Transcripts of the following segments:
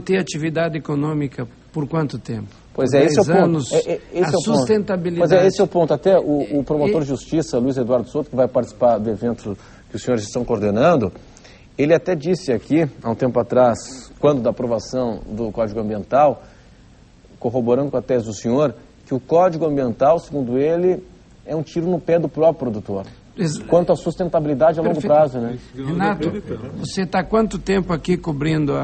ter atividade econômica por quanto tempo? Pois é, esse é o ponto. Anos, a sustentabilidade. Pois é, esse é o ponto. Até o promotor de justiça, Luiz Eduardo Souto, que vai participar do evento que os senhores estão coordenando, ele até disse aqui, há um tempo atrás, quando da aprovação do Código Ambiental, corroborando com a tese do senhor, que o Código Ambiental, segundo ele, é um tiro no pé do próprio produtor. Quanto à sustentabilidade a longo prazo, né? Renato, você está quanto tempo aqui cobrindo,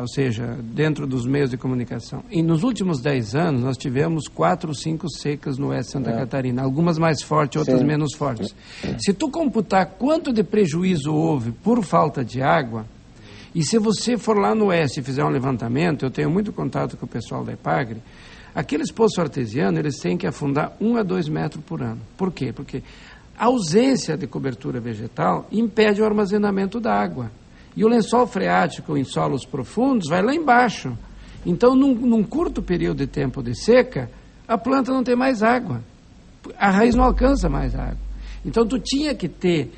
ou seja, dentro dos meios de comunicação? E nos últimos 10 anos, nós tivemos 4 ou 5 secas no oeste de Santa Catarina. Algumas mais fortes, outras menos fortes. Se tu computar quanto de prejuízo houve por falta de água, e se você for lá no oeste e fizer um levantamento, eu tenho muito contato com o pessoal da EPAGRE, aqueles poços artesianos, eles têm que afundar 1 a 2 metros por ano. Por quê? Porque a ausência de cobertura vegetal impede o armazenamento da água. E o lençol freático em solos profundos vai lá embaixo. Então, num curto período de tempo de seca, a planta não tem mais água. A raiz não alcança mais água. Então, tu tinha que ter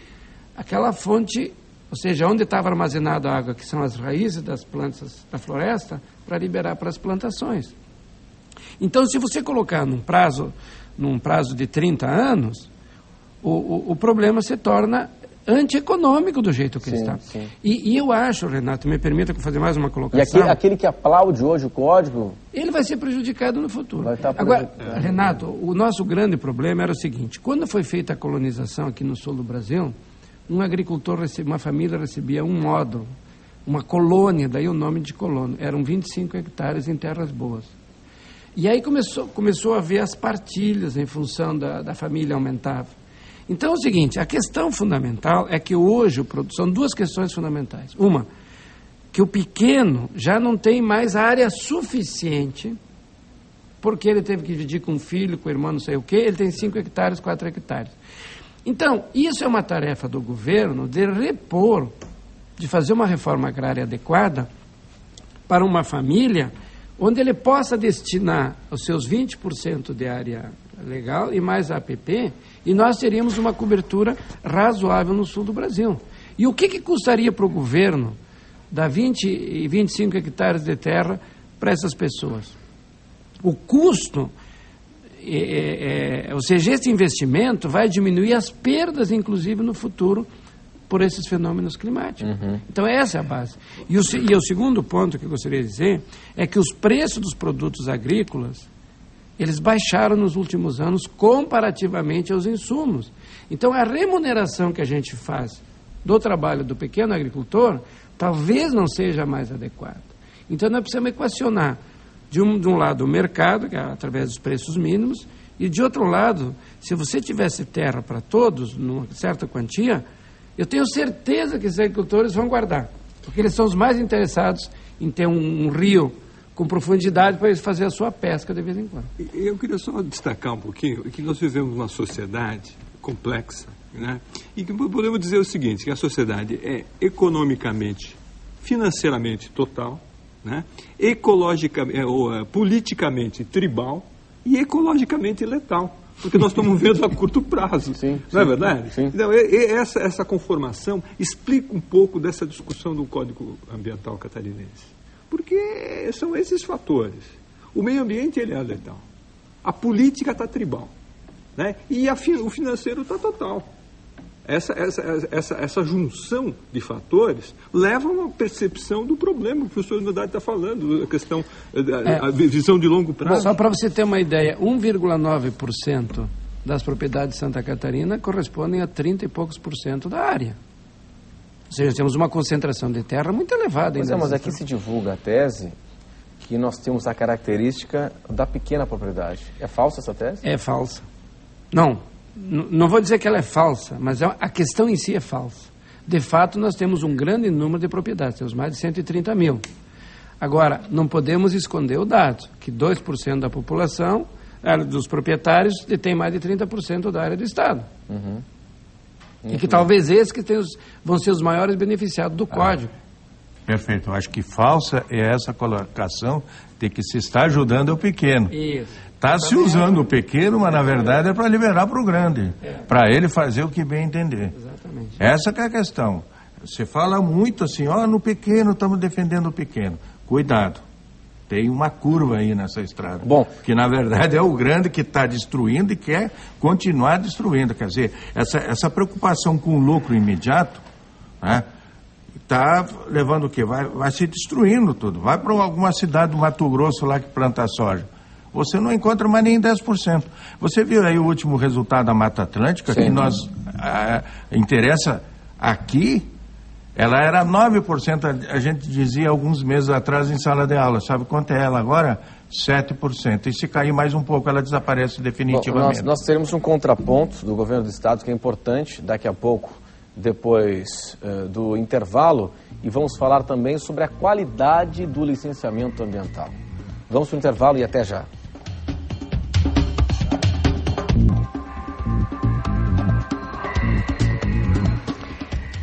aquela fonte, ou seja, onde estava armazenada a água, que são as raízes das plantas da floresta, para liberar para as plantações. Então, se você colocar num prazo de 30 anos... O problema se torna antieconômico do jeito que está. Sim. E eu acho, Renato, me permita fazer mais uma colocação. E aquele que aplaude hoje o código... Ele vai ser prejudicado no futuro. Vai estar Agora, Renato, o nosso grande problema era o seguinte: quando foi feita a colonização aqui no sul do Brasil, um agricultor, uma família recebia um módulo, uma colônia, daí o nome de colônia. Eram 25 hectares em terras boas. E aí começou a haver as partilhas em função da família aumentava. Então é o seguinte, a questão fundamental é que hoje são 2 questões fundamentais. Uma, que o pequeno já não tem mais área suficiente, porque ele teve que dividir com o filho, com o irmão, não sei o quê, ele tem 5 hectares, 4 hectares. Então, isso é uma tarefa do governo de repor, de fazer uma reforma agrária adequada para uma família onde ele possa destinar os seus 20% de área legal e mais APP, e nós teríamos uma cobertura razoável no sul do Brasil. E o que custaria para o governo dar 20 e 25 hectares de terra para essas pessoas? O custo, ou seja, esse investimento vai diminuir as perdas, inclusive, no futuro, por esses fenômenos climáticos. Então, essa é a base. E o segundo ponto que eu gostaria de dizer é que os preços dos produtos agrícolas, eles baixaram nos últimos anos comparativamente aos insumos. Então, a remuneração que a gente faz do trabalho do pequeno agricultor talvez não seja mais adequada. Então, nós precisamos equacionar, de um lado, o mercado, que é através dos preços mínimos, e, de outro lado, se você tivesse terra para todos, numa certa quantia, eu tenho certeza que esses agricultores vão guardar, porque eles são os mais interessados em ter um rio com profundidade para eles fazer a sua pesca de vez em quando. Eu queria só destacar um pouquinho que nós vivemos uma sociedade complexa, né? E que podemos dizer o seguinte, que a sociedade é economicamente, financeiramente total, né? Ecologicamente, politicamente tribal e ecologicamente letal. Porque nós estamos vendo a curto prazo, não é verdade? Sim. Então, essa conformação explica um pouco dessa discussão do Código Ambiental catarinense. Porque são esses fatores. O meio ambiente ele é letal. A política está tribal, né? E o financeiro está total. Essa junção de fatores leva a uma percepção do problema que o senhor Nodari está falando, a questão, a visão de longo prazo. Só para você ter uma ideia, 1,9% das propriedades de Santa Catarina correspondem a 30 e poucos por cento da área. Ou seja, temos uma concentração de terra muito elevada. Mas aqui se divulga a tese que nós temos a característica da pequena propriedade. É falsa essa tese? É falsa. Não vou dizer que ela é falsa, mas a questão em si é falsa. De fato, nós temos um grande número de propriedades, temos mais de 130 mil. Agora, não podemos esconder o dado, que 2% da população, dos proprietários, detém mais de 30% da área do Estado. E que talvez esses que vão ser os maiores beneficiados do Código. Perfeito. Eu acho que falsa é essa colocação de que se está ajudando o pequeno. Isso. Está se usando o pequeno, mas na verdade é para liberar para o grande. Para ele fazer o que bem entender. Exatamente. Essa que é a questão. Você fala muito assim, no pequeno, estamos defendendo o pequeno. Cuidado. Tem uma curva aí nessa estrada. Bom, que na verdade é o grande que está destruindo e quer continuar destruindo. Quer dizer, essa preocupação com o lucro imediato, né, está levando o quê? Vai se destruindo tudo. Vai para alguma cidade do Mato Grosso lá que planta soja. Você não encontra mais nem 10%. Você viu aí o último resultado da Mata Atlântica, sim, que nós interessa aqui. Ela era 9%, a gente dizia alguns meses atrás em sala de aula. Sabe quanto é ela agora? 7%. E se cair mais um pouco, ela desaparece definitivamente. Bom, nós teremos um contraponto do governo do estado que é importante daqui a pouco, depois do intervalo, e vamos falar também sobre a qualidade do licenciamento ambiental. Vamos para o intervalo e até já.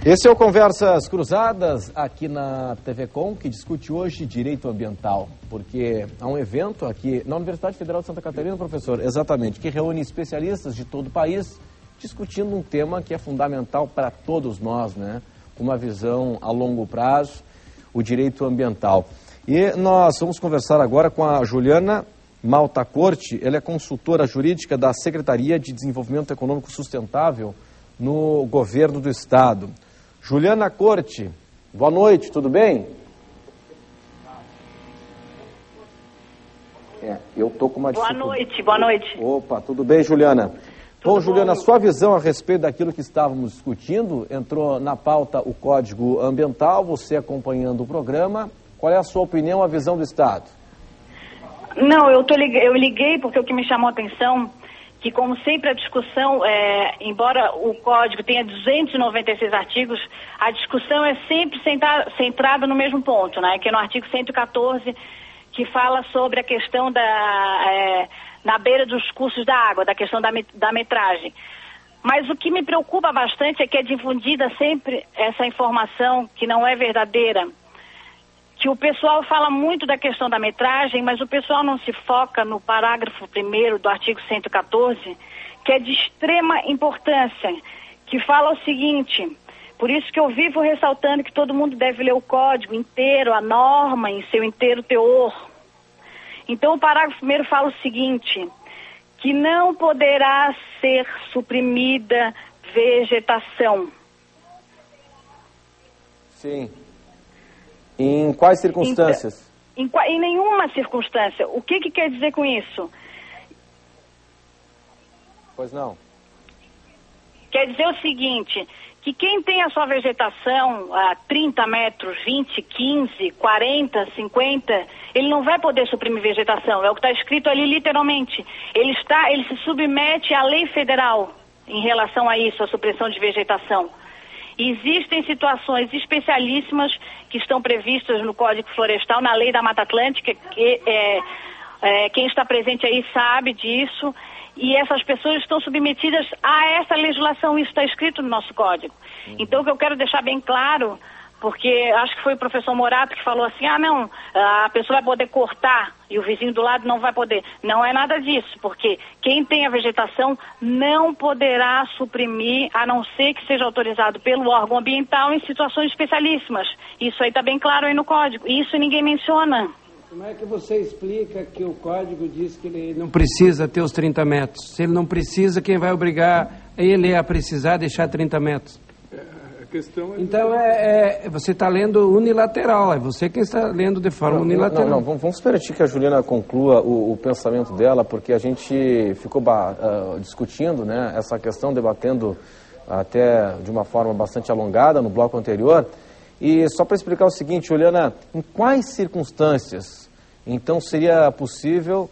Esse é o Conversas Cruzadas aqui na TV Com, que discute hoje direito ambiental, porque há um evento aqui na Universidade Federal de Santa Catarina, professor, exatamente, que reúne especialistas de todo o país discutindo um tema que é fundamental para todos nós, né? Uma visão a longo prazo, o direito ambiental. E nós vamos conversar agora com a Juliana Malta Corte, ela é consultora jurídica da Secretaria de Desenvolvimento Econômico Sustentável no governo do estado. Juliana Corte, boa noite, tudo bem? Eu tô com uma dificuldade. Boa noite. Opa, tudo bem, Juliana? Bom, Juliana, a sua visão a respeito daquilo que estávamos discutindo, entrou na pauta o Código Ambiental, você acompanhando o programa, qual é a sua opinião, a visão do Estado? Não, eu liguei porque o que me chamou a atenção, que como sempre a discussão, embora o Código tenha 296 artigos, a discussão é sempre centrada no mesmo ponto, né? Que é no artigo 114, que fala sobre a questão na beira dos cursos da água, da questão da metragem. Mas o que me preocupa bastante é que é difundida sempre essa informação que não é verdadeira, que o pessoal fala muito da questão da metragem, mas o pessoal não se foca no parágrafo 1º do artigo 114, que é de extrema importância, que fala o seguinte: por isso que eu vivo ressaltando que todo mundo deve ler o código inteiro, a norma em seu inteiro teor. Então o parágrafo 1º fala o seguinte, que não poderá ser suprimida vegetação. Sim. Em quais circunstâncias? Em nenhuma circunstância. O que quer dizer com isso? Pois não. Quer dizer o seguinte, que quem tem a sua vegetação a 30 metros, 20, 15, 40, 50, ele não vai poder suprimir vegetação. É o que está escrito ali literalmente. Ele se submete à lei federal em relação a isso, a supressão de vegetação. Existem situações especialíssimas que estão previstas no Código Florestal, na Lei da Mata Atlântica, que quem está presente aí sabe disso, e essas pessoas estão submetidas a essa legislação, isso está escrito no nosso Código. Então, o que eu quero deixar bem claro, porque acho que foi o professor Morato que falou assim, não, a pessoa vai poder cortar e o vizinho do lado não vai poder. Não é nada disso, porque quem tem a vegetação não poderá suprimir, a não ser que seja autorizado pelo órgão ambiental em situações especialíssimas. Isso aí está bem claro aí no Código, e isso ninguém menciona. Como é que você explica que o Código diz que ele não precisa ter os 30 metros? Se ele não precisa, quem vai obrigar ele a precisar deixar 30 metros? Então, você está lendo unilateral, é você quem está lendo de forma unilateral. Não, vamos permitir que a Juliana conclua o pensamento dela, porque a gente ficou discutindo, né, essa questão, debatendo até de uma forma bastante alongada no bloco anterior. E só para explicar o seguinte, Juliana, em quais circunstâncias, então, seria possível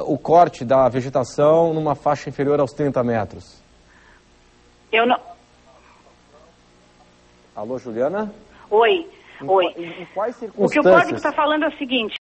o corte da vegetação numa faixa inferior aos 30 metros? Eu não... Alô, Juliana? Oi. Em quais circunstâncias? O que o Código está falando é o seguinte...